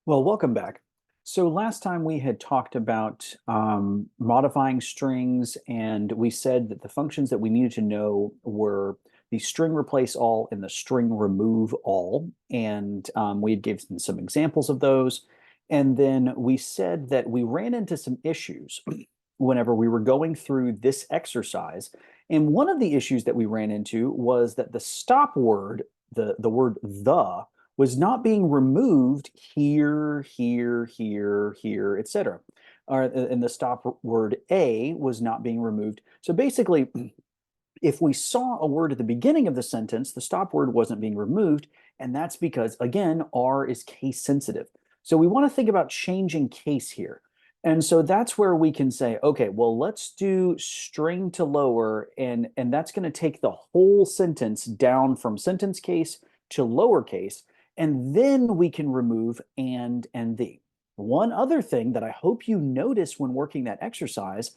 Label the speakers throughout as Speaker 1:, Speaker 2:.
Speaker 1: Well, welcome back. So last time we had talked about modifying strings, and we said that the functions that we needed to know were the string replace all and the string remove all. And we had given some examples of those. And then we said that we ran into some issues whenever we were going through this exercise. And one of the issues that we ran into was that the stop word, the word the, was not being removed here, here, here, here, etc. And the stop word a was not being removed. So basically, if we saw a word at the beginning of the sentence, the stop word wasn't being removed. And that's because, again, R is case sensitive. So we want to think about changing case here. And so that's where we can say, okay, well, let's do string to lower, and that's going to take the whole sentence down from sentence case to lowercase, and then we can remove and the. One other thing that I hope you notice when working that exercise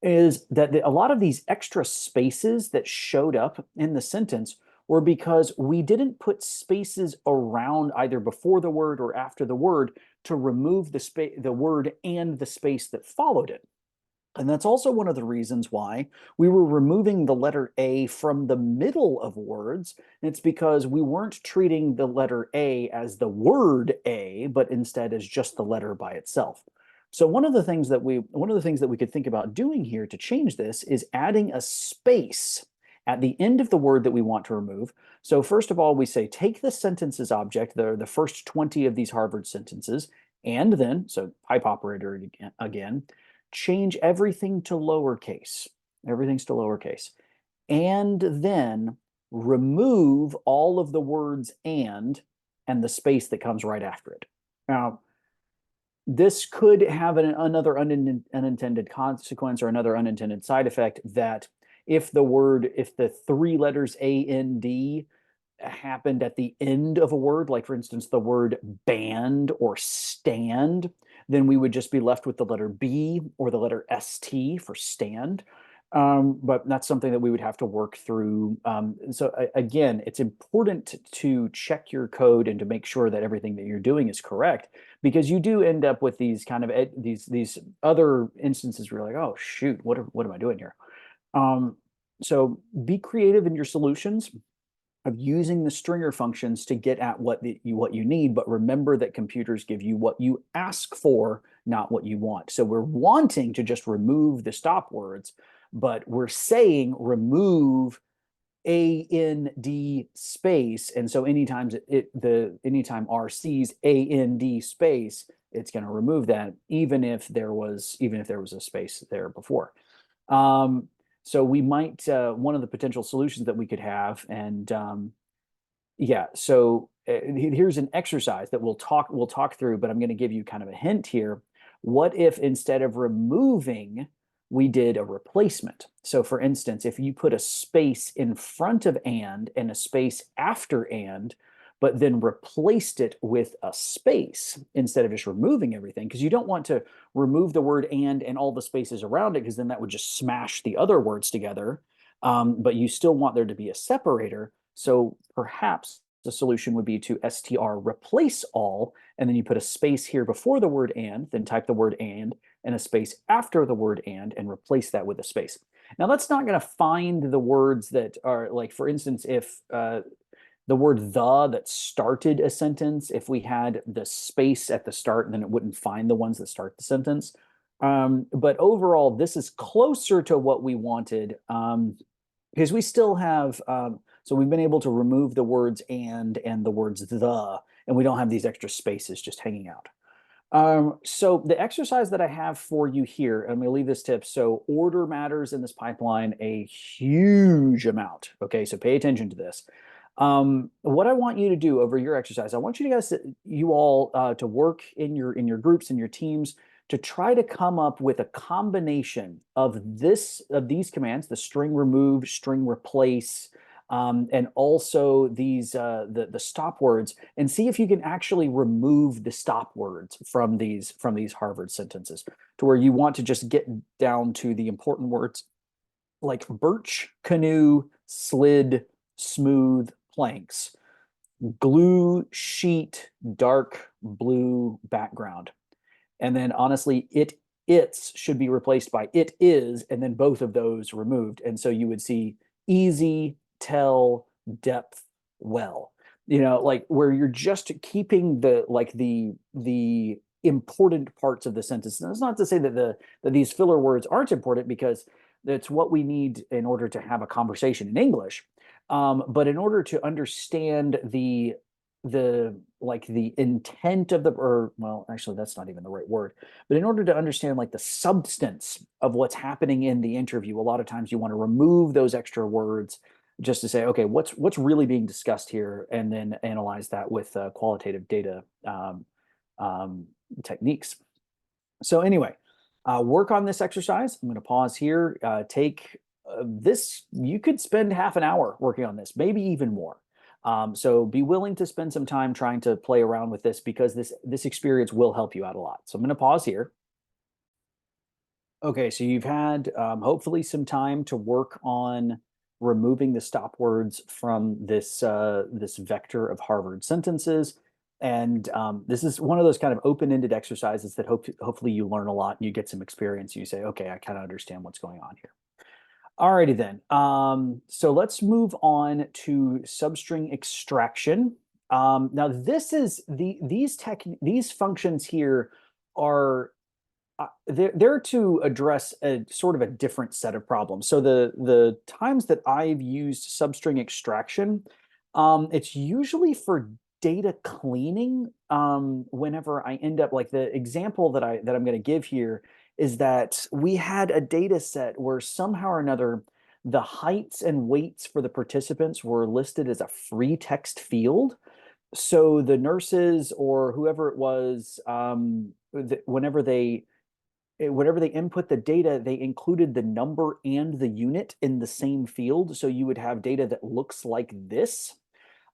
Speaker 1: is that a lot of these extra spaces that showed up in the sentence were because we didn't put spaces around either before the word or after the word to remove the word and the space that followed it. And that's also one of the reasons why we were removing the letter A from the middle of words. It's because we weren't treating the letter A as the word A, but instead as just the letter by itself. So one of the things that we could think about doing here to change this is adding a space at the end of the word that we want to remove. So first of all, we say take the sentences object, the first 20 of these Harvard sentences, and then, so pipe operator again, change everything to lowercase. Everything's to lowercase. And then remove all of the words and the space that comes right after it. Now, this could have another unintended consequence or another unintended side effect that if the three letters AND happened at the end of a word, like for instance, the word band or stand, then we would just be left with the letter B or the letter ST for stand. But that's something that we would have to work through. So again, it's important to check your code and to make sure that everything that you're doing is correct, because you do end up with these kind of these other instances where you're like, oh shoot, what am I doing here? Um, so be creative in your solutions of using the stringr functions to get at what you need, but remember that computers give you what you ask for, not what you want. So we're wanting to just remove the stop words, but we're saying remove AND space. And so anytime R sees AND space, it's going to remove that, even if there was a space there before. So we might one of the potential solutions that we could have, and yeah, so here's an exercise that we'll talk through, but I'm going to give you kind of a hint here. What if instead of removing, we did a replacement? So for instance, if you put a space in front of and a space after and, but then replaced it with a space instead of just removing everything, because you don't want to remove the word and all the spaces around it, because then that would just smash the other words together. But you still want there to be a separator. So perhaps the solution would be to str replace all, and then you put a space here before the word and, then type the word and a space after the word and replace that with a space. Now that's not going to find the words that are, like, for instance, if the word the that started a sentence, if we had the space at the start, then it wouldn't find the ones that start the sentence. But overall, this is closer to what we wanted, because we still have, so we've been able to remove the words and the words the, and we don't have these extra spaces just hanging out. So the exercise that I have for you here, I'm going to leave this tip. So order matters in this pipeline a huge amount. Okay, so pay attention to this. What I want you to do over your exercise, I want you all to work in your groups and your teams to try to come up with a combination of these commands: the string remove, string replace, and also the stop words, and see if you can actually remove the stop words from these Harvard sentences, to where you want to just get down to the important words like birch, canoe, slid, smooth, planks. glue sheet, dark blue background. And then honestly, its should be replaced by it is, and then both of those removed. And so you would see easy, tell, depth, well. Like where you're just keeping the important parts of the sentence. And that's not to say that these filler words aren't important, because that's what we need in order to have a conversation in English. But in order to understand the intent of the, or well, actually that's not even the right word, but in order to understand like the substance of what's happening in the interview, a lot of times you want to remove those extra words just to say, okay, what's really being discussed here, and then analyze that with qualitative data um, techniques. So anyway, work on this exercise. I'm going to pause here. Take this. You could spend half an hour working on this, maybe even more. So be willing to spend some time trying to play around with this, because this experience will help you out a lot. So I'm going to pause here. Okay, so you've had hopefully some time to work on removing the stop words from this vector of Harvard sentences. And this is one of those kind of open-ended exercises that hopefully you learn a lot and you get some experience. You say, okay, I kind of understand what's going on here. Alrighty then. So let's move on to substring extraction. Now this is these functions here are they're to address a sort of a different set of problems. So the times that I've used substring extraction, it's usually for data cleaning. Whenever I end up, like the example that I'm going to give here is that we had a data set where somehow or another the heights and weights for the participants were listed as a free text field. So the nurses or whoever it was, whenever they input the data, they included the number and the unit in the same field. So you would have data that looks like this.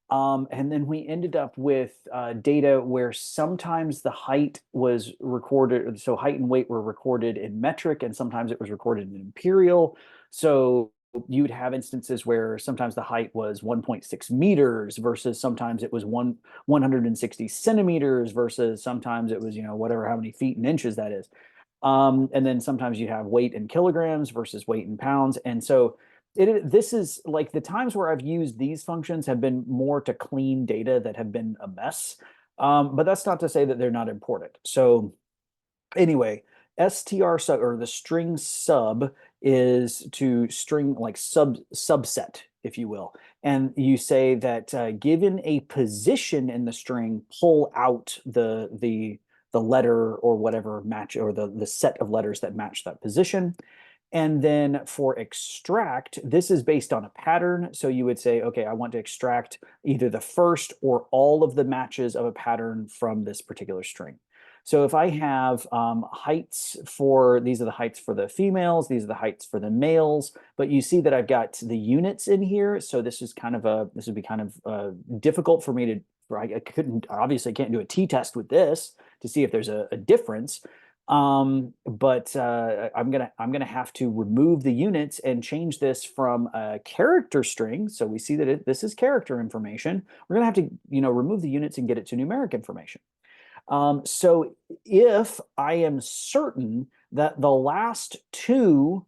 Speaker 1: And then we ended up with data where sometimes the height was recorded, so height and weight were recorded in metric, and sometimes it was recorded in imperial. So you'd have instances where sometimes the height was 1.6 meters versus sometimes it was 160 centimeters versus sometimes it was, whatever, how many feet and inches that is. And then sometimes you have weight in kilograms versus weight in pounds. And so this is like the times where I've used these functions have been more to clean data that have been a mess. But that's not to say that they're not important. So anyway, str sub, or the string sub, is to string like subset, if you will. And you say that given a position in the string, pull out the letter or whatever match, or the set of letters that match that position. And then for extract, this is based on a pattern. So you would say, okay, I want to extract either the first or all of the matches of a pattern from this particular string. So if I have heights for, these are the heights for the females, these are the heights for the males, but you see that I've got the units in here. So this is kind of this would be kind of difficult for me to, I couldn't, obviously can't do a t-test with this to see if there's a difference. But I'm gonna have to remove the units and change this from a character string. So we see that this is character information. We're gonna have to, remove the units and get it to numeric information. So if I am certain that the last two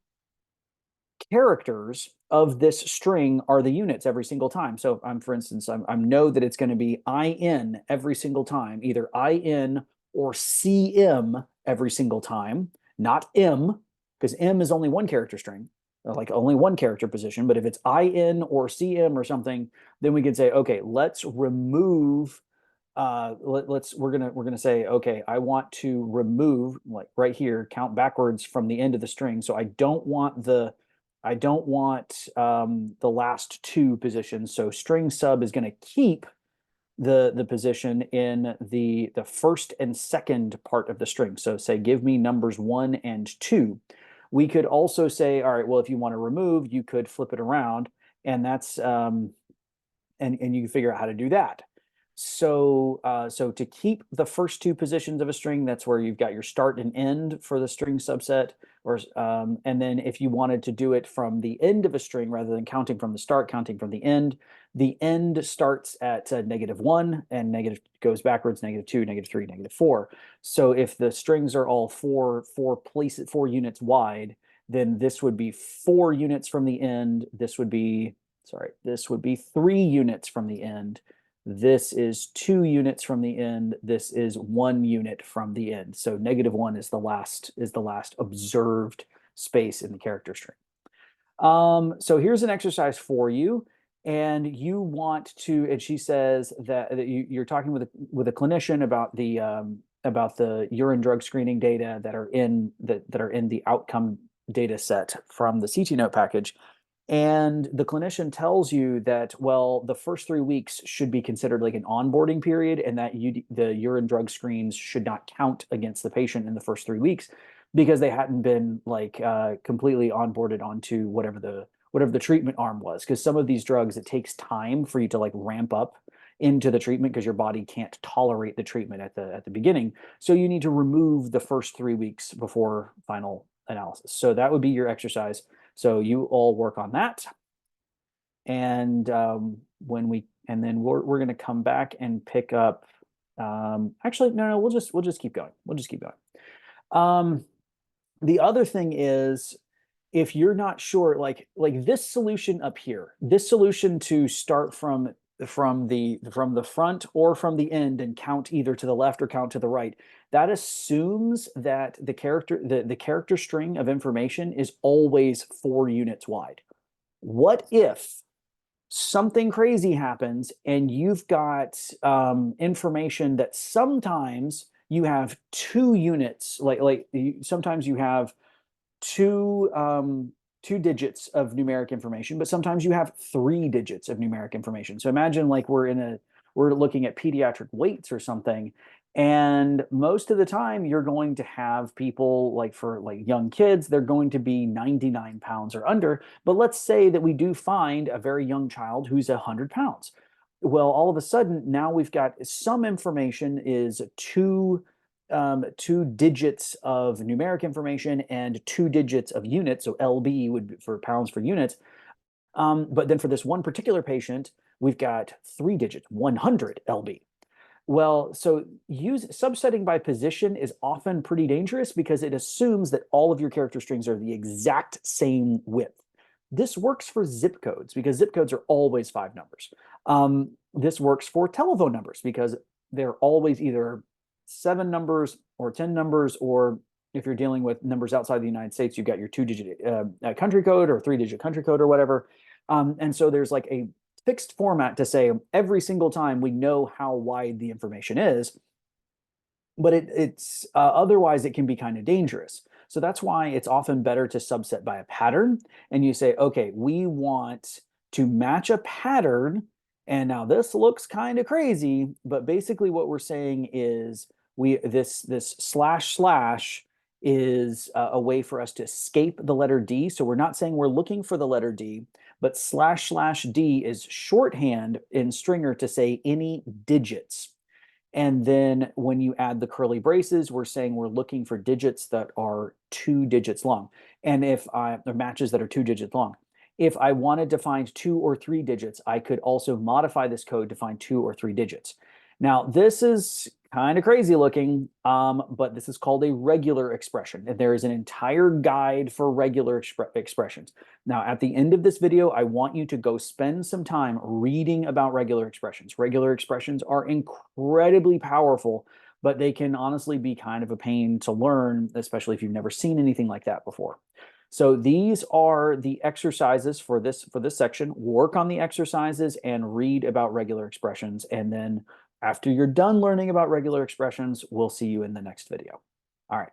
Speaker 1: characters of this string are the units every single time. So I'm, for instance, I know that it's going to be in every single time, either in or cm every single time, not m, because m is only one character string, like only one character position. But if it's in or cm or something, then we can say, okay, let's remove we're gonna say, okay, I want to remove, like right here, count backwards from the end of the string. So I don't want the last two positions. So string sub is going to keep the position in the first and second part of the string. So say, give me numbers 1 and 2. We could also say, all right, well, if you want to remove, you could flip it around, and that's and you can figure out how to do that. So to keep the first two positions of a string, that's where you've got your start and end for the string subset, or and then if you wanted to do it from the end of a string rather than counting from the start, counting from the end starts at -1 and negative goes backwards, -2, -3, -4. So if the strings are all four units wide, then this would be 4 units from the end. This would be, sorry, this would be 3 units from the end. This is 2 units from the end. This is 1 unit from the end. So -1 is the last observed space in the character string. So here's an exercise for you, and you want to, and she says that you're talking with a clinician about the urine drug screening data that are in the outcome data set from the CT note package. And the clinician tells you that, well, the first 3 weeks should be considered like an onboarding period, and that the urine drug screens should not count against the patient in the first 3 weeks because they hadn't been like completely onboarded onto whatever the treatment arm was. Because some of these drugs, it takes time for you to like ramp up into the treatment because your body can't tolerate the treatment at the beginning. So you need to remove the first 3 weeks before final analysis. So that would be your exercise. So you all work on that, and then we're going to come back and pick up. Actually, no, we'll just keep going. We'll just keep going. The other thing is, if you're not sure, like this solution up here, this solution to start from the front or from the end and count either to the left or count to the right, that assumes that the character string of information is always 4 units wide. What if something crazy happens and you've got information that sometimes you have 2 units, sometimes you have two digits of numeric information, but sometimes you have 3 digits of numeric information. So imagine like we're looking at pediatric weights or something, and most of the time you're going to have people, like for like young kids, they're going to be 99 pounds or under. But let's say that we do find a very young child who's 100 pounds. Well, all of a sudden now we've got some information is two digits of numeric information and 2 digits of units. So LB would be for pounds for units. But then for this one particular patient, we've got 3 digits, 100 LB. Well, so subsetting by position is often pretty dangerous because it assumes that all of your character strings are the exact same width. This works for zip codes because zip codes are always 5 numbers. This works for telephone numbers because they're always either 7 numbers or 10 numbers, or if you're dealing with numbers outside the United States, you've got your 2-digit country code or 3-digit country code or whatever. And so there's like a fixed format to say every single time we know how wide the information is, but it's otherwise it can be kind of dangerous. So that's why it's often better to subset by a pattern. And you say, okay, we want to match a pattern. And now this looks kind of crazy, but basically what we're saying is this slash slash is a way for us to escape the letter D. So we're not saying we're looking for the letter D, but slash slash D is shorthand in stringr to say any digits. And then when you add the curly braces, we're saying we're looking for digits that are 2 digits long. And or matches that are 2 digits long. If I wanted to find 2 or 3 digits, I could also modify this code to find 2 or 3 digits. Now, this is kind of crazy looking, but this is called a regular expression. And there is an entire guide for regular expressions. Now, at the end of this video, I want you to go spend some time reading about regular expressions. Regular expressions are incredibly powerful, but they can honestly be kind of a pain to learn, especially if you've never seen anything like that before. So these are the exercises for this section. Work on the exercises and read about regular expressions. And then after you're done learning about regular expressions, we'll see you in the next video. All right.